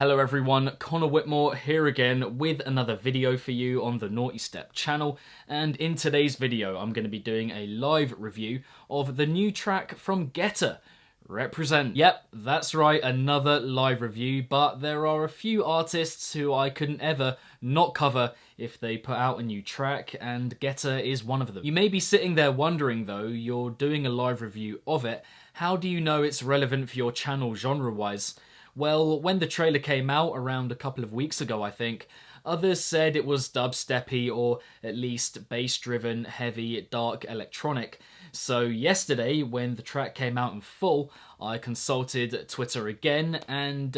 Hello everyone, Connor Whitmore here again with another video for you on the Nawtystep channel, and in today's video I'm going to be doing a live review of the new track from Getter, Represent. Yep, that's right, another live review, but there are a few artists who I couldn't ever not cover if they put out a new track, and Getter is one of them. You may be sitting there wondering though, you're doing a live review of it, how do you know it's relevant for your channel genre-wise? Well, when the trailer came out around a couple of weeks ago, I think, others said it was dubsteppy or at least bass-driven, heavy, dark electronic. So yesterday, when the track came out in full, I consulted Twitter again and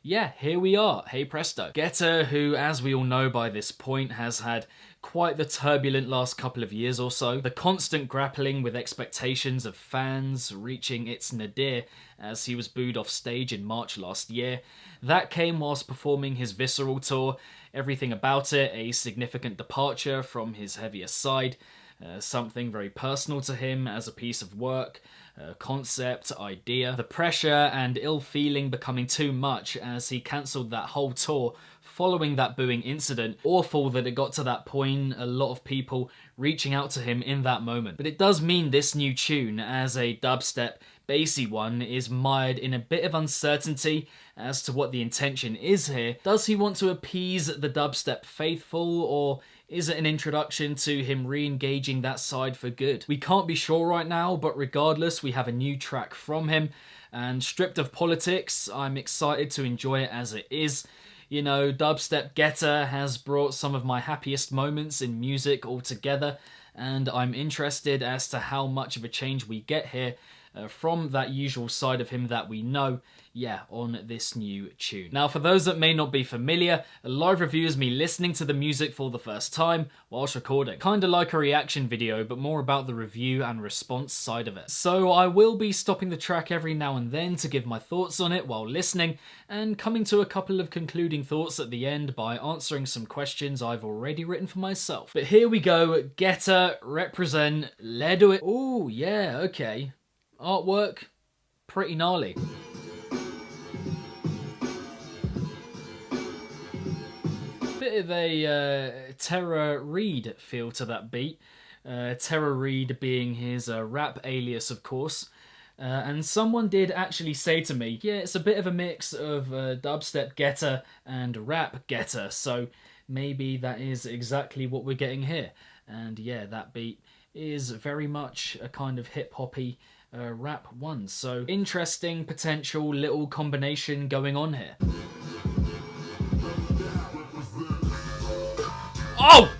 yeah, here we are, hey presto. Getter, who as we all know by this point has had quite the turbulent last couple of years or so, the constant grappling with expectations of fans reaching its nadir as he was booed off stage in March last year. That came whilst performing his Visceral tour, everything about it a significant departure from his heavier side, something very personal to him as a piece of work, concept, idea. The pressure and ill feeling becoming too much as he cancelled that whole tour following that booing incident. Awful that it got to that point, a lot of people reaching out to him in that moment. But it does mean this new tune, as a dubstep bassy one, is mired in a bit of uncertainty as to what the intention is here. Does he want to appease the dubstep faithful, or is it an introduction to him re-engaging that side for good? We can't be sure right now, but regardless, we have a new track from him, and stripped of politics, I'm excited to enjoy it as it is. You know, Dubstep Getter has brought some of my happiest moments in music altogether, and I'm interested as to how much of a change we get here from that usual side of him that we know, yeah, on this new tune. Now, for those that may not be familiar, a live review is me listening to the music for the first time whilst recording. Kinda like a reaction video, but more about the review and response side of it. So I will be stopping the track every now and then to give my thoughts on it while listening, and coming to a couple of concluding thoughts at the end by answering some questions I've already written for myself. But here we go, Getter, Represent, let's do it. Oh yeah, okay. Artwork, pretty gnarly. Bit of a Terror Reid feel to that beat. Terror Reid being his rap alias, of course. And someone did actually say to me, yeah, it's a bit of a mix of dubstep Getter and rap Getter, so maybe that is exactly what we're getting here. And yeah, that beat is very much a kind of hip-hoppy rap one, so interesting potential little combination going on here. Oh!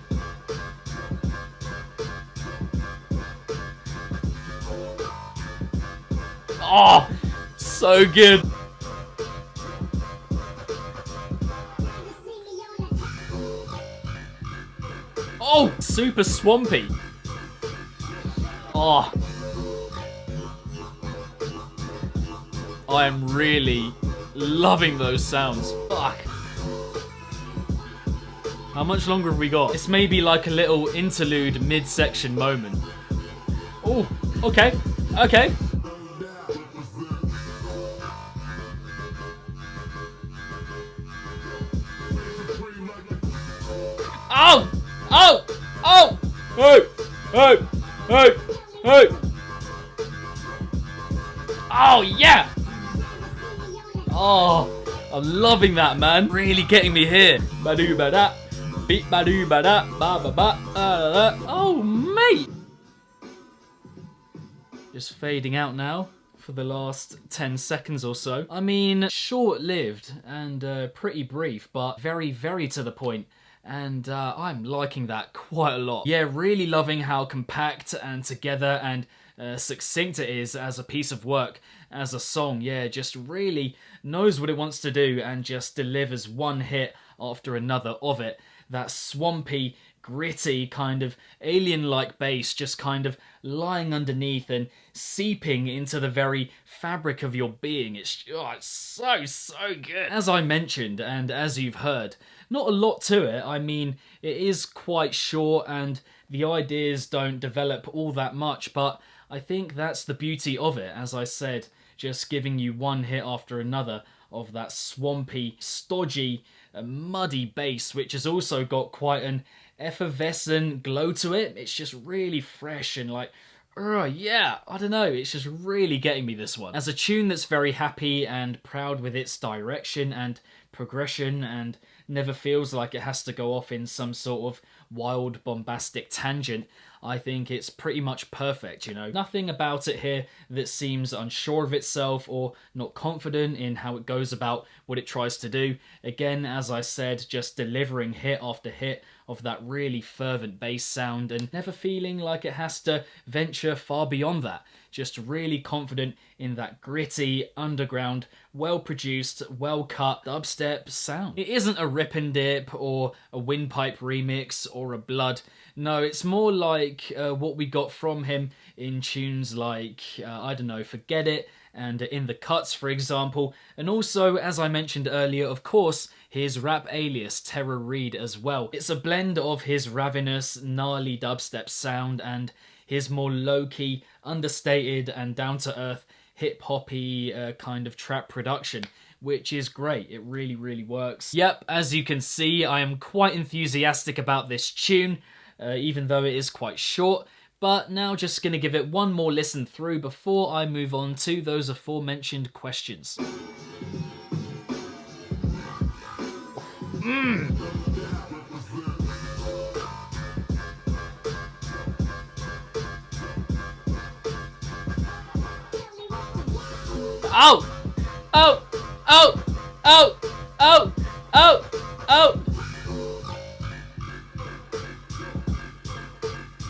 Oh, so good. Oh, super swampy. Oh. I am really loving those sounds. Fuck. How much longer have we got? This may be like a little interlude mid-section moment. Oh, okay, okay. Oh! Oh! Oh! Hey! Hey! Hey! Hey! Oh, yeah! Oh, I'm loving that, man. Really getting me here. Ba-doo ba-da, beat ba-doo ba-da, ba-ba-ba, da-da-da. Oh, mate! Just fading out now for the last 10 seconds or so. I mean, short-lived and pretty brief, but very, very to the point. And I'm liking that quite a lot. Yeah, really loving how compact and together and succinct it is as a piece of work, as a song. Yeah, just really knows what it wants to do and just delivers one hit after another of it. That swampy, gritty, kind of alien-like bass just kind of lying underneath and seeping into the very fabric of your being. It's so good. As I mentioned, and as you've heard, not a lot to it. I mean, it is quite short and the ideas don't develop all that much, but I think that's the beauty of it. As I said, just giving you one hit after another of that swampy, stodgy, muddy bass, which has also got quite an effervescent glow to it. It's just really fresh and like, yeah, I don't know, it's just really getting me, this one. As a tune that's very happy and proud with its direction and progression and never feels like it has to go off in some sort of wild, bombastic tangent, I think it's pretty much perfect, you know. Nothing about it here that seems unsure of itself or not confident in how it goes about what it tries to do. Again, as I said, just delivering hit after hit of that really fervent bass sound and never feeling like it has to venture far beyond that. Just really confident in that gritty, underground, well-produced, well-cut dubstep sound. It isn't a rip and dip or a windpipe remix or a Blood. No, it's more like what we got from him in tunes like, I don't know, Forget It, and In the Cuts, for example. And also, as I mentioned earlier, of course, his rap alias, Terror Reed, as well. It's a blend of his ravenous, gnarly dubstep sound and his more low-key, understated and down-to-earth hip-hoppy kind of trap production, which is great. It really, really works. Yep, as you can see, I am quite enthusiastic about this tune, even though it is quite short. But now just going to give it one more listen through before I move on to those aforementioned questions. Oh! Oh! Oh! Oh! Oh! Oh! Oh!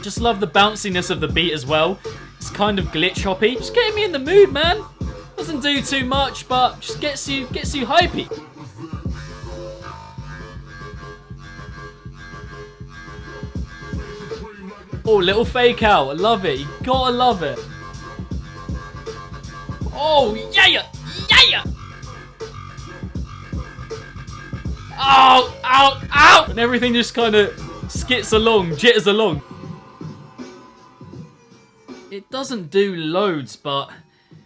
Just love the bounciness of the beat as well. It's kind of glitch hoppy. Just getting me in the mood, man. Doesn't do too much, but just gets you hypey. Oh, little fake out. I love it. You gotta love it. Oh, yeah! Yeah! Oh! Ow! Ow! And everything just kind of skits along, jitters along. It doesn't do loads, but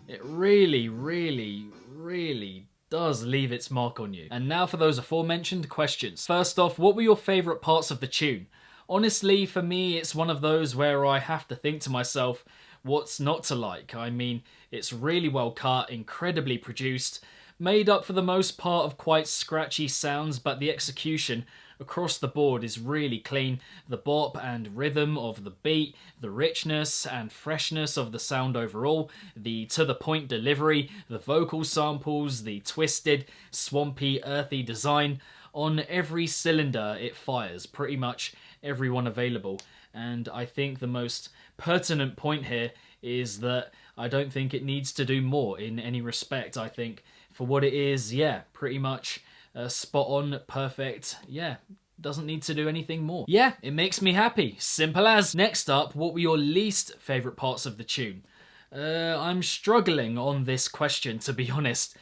it really, really, really does leave its mark on you. And now for those aforementioned questions. First off, what were your favourite parts of the tune? Honestly, for me, it's one of those where I have to think to myself, what's not to like? I mean, it's really well cut, incredibly produced, made up for the most part of quite scratchy sounds, but the execution across the board is really clean. The bop and rhythm of the beat, the richness and freshness of the sound overall, the to-the-point delivery, the vocal samples, the twisted, swampy, earthy design. On every cylinder it fires, pretty much everyone available. And I think the most pertinent point here is that I don't think it needs to do more in any respect. I think for what it is, yeah, pretty much spot on, perfect, yeah, doesn't need to do anything more. Yeah, it makes me happy, simple as. Next up, what were your least favourite parts of the tune? I'm struggling on this question, to be honest.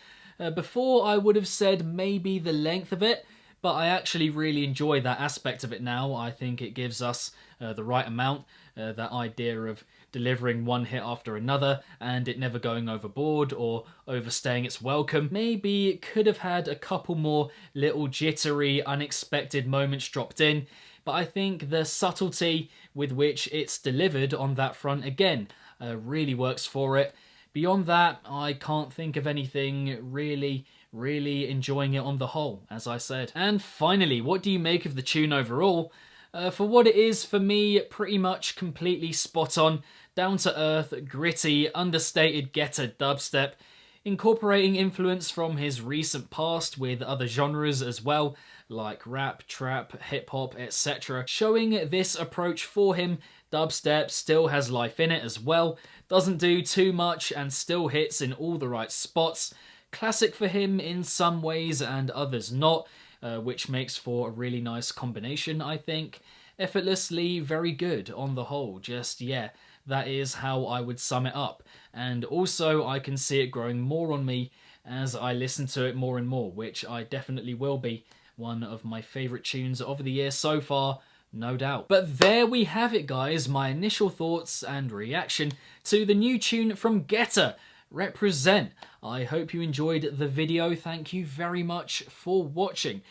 Before I would have said maybe the length of it, but I actually really enjoy that aspect of it now. I think it gives us the right amount, that idea of delivering one hit after another and it never going overboard or overstaying its welcome. Maybe it could have had a couple more little jittery, unexpected moments dropped in, but I think the subtlety with which it's delivered on that front, again, really works for it. Beyond that, I can't think of anything really enjoying it on the whole, as I said. And finally, what do you make of the tune overall? For what it is, for me, pretty much completely spot on, down to earth, gritty, understated Guetta dubstep, incorporating influence from his recent past with other genres as well, like rap, trap, hip-hop, etc. Showing this approach for him, dubstep still has life in it as well, doesn't do too much and still hits in all the right spots. Classic for him in some ways and others not, which makes for a really nice combination, I think. Effortlessly very good on the whole, just yeah, that is how I would sum it up. And also I can see it growing more on me as I listen to it more and more, which I definitely will be one of my favourite tunes of the year so far, no doubt. But there we have it, guys, my initial thoughts and reaction to the new tune from Guetta, represent. I hope you enjoyed the video. Thank you very much for watching.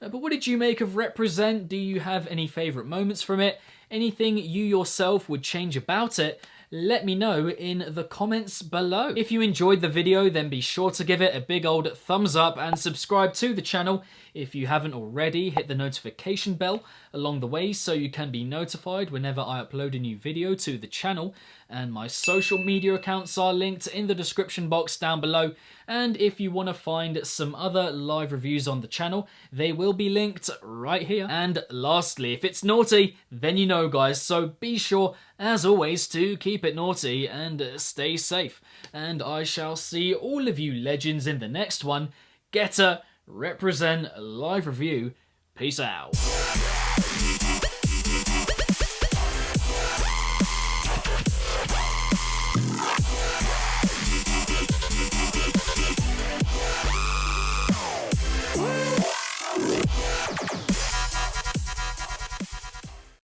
But what did you make of Represent? Do you have any favourite moments from it? Anything you yourself would change about it? Let me know in the comments below. If you enjoyed the video, then be sure to give it a big old thumbs up and subscribe to the channel. If you haven't already, hit the notification bell along the way so you can be notified whenever I upload a new video to the channel. And my social media accounts are linked in the description box down below. And if you want to find some other live reviews on the channel, they will be linked right here. And lastly, if it's naughty, then you know, guys, so be sure, as always, to keep it naughty and stay safe. And I shall see all of you legends in the next one. Getter, Represent, live review. Peace out.